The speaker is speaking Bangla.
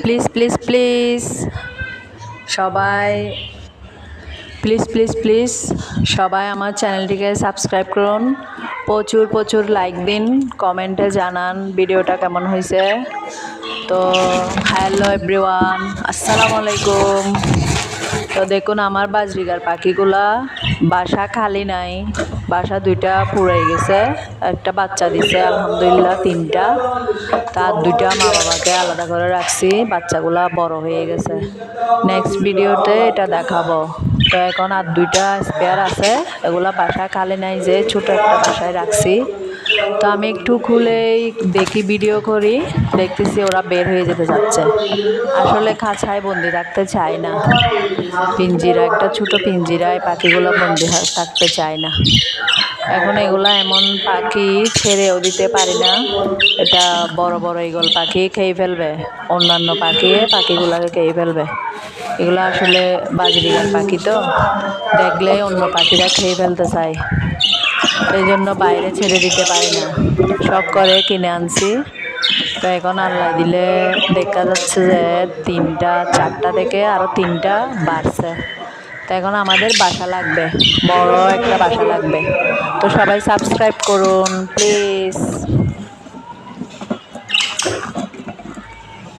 প্লিজ প্লিজ প্লিজ সবাই প্লিজ প্লিজ প্লিজ সবাই আমার চ্যানেলটিকে সাবস্ক্রাইব করুন, প্রচুর প্রচুর লাইক দিন, কমেন্টে জানান ভিডিওটা কেমন হয়েছে। তো হ্যালো এভরিওয়ান, আসসালামু আলাইকুম। তো দেখুন আমার বাজরিগার পাখিগুলা বাসা খালি নাই, বাসা দুইটা পুড়ে গেছে, একটা বাচ্চা দিছে আলহামদুলিল্লাহ তিনটা, তার দুইটা মা বাবাকে আলাদা করে রাখছি, বাচ্চাগুলা বড় হয়ে গেছে। নেক্সট ভিডিওতে এটা দেখাবো। তো এখন আর দুইটা স্পেয়ার আছে, এগুলা বাসা খালি নাই যে ছোট একটা বাসায় রাখছি। তো আমি একটু খুলেই দেখি, ভিডিও করি, দেখতেছি ওরা বের হয়ে যেতে যাচ্ছে। আসলে খাঁচায় বন্দি থাকতে চায় না, পিঞ্জিরা একটা ছোট পিঞ্জিরায় পাখিগুলো বন্দি থাকতে চায় না। এখন এগুলা এমন পাখি ছেড়েও দিতে পারি না, এটা বড় বড় ঈগল পাখি খেয়ে ফেলবে, অন্যান্য পাখিগুলাকে খেয়ে ফেলবে। এগুলো আসলে বাজরিগার পাখি, তো দেখলে অন্য পাখিরা খেয়ে ফেলতে চায়, এই জন্য বাইরে ছেড়ে দিতে পারি না, শখ করে কিনে আনছি। তো এখন আল্লাহ দিলে দেখা যাচ্ছে যে তিনটা চারটা থেকে আরও তিনটা বাড়ছে। তো এখন আমাদের বাসা লাগবে, বড় একটা বাসা লাগবে। তো সবাই সাবস্ক্রাইব করুন প্লিজ।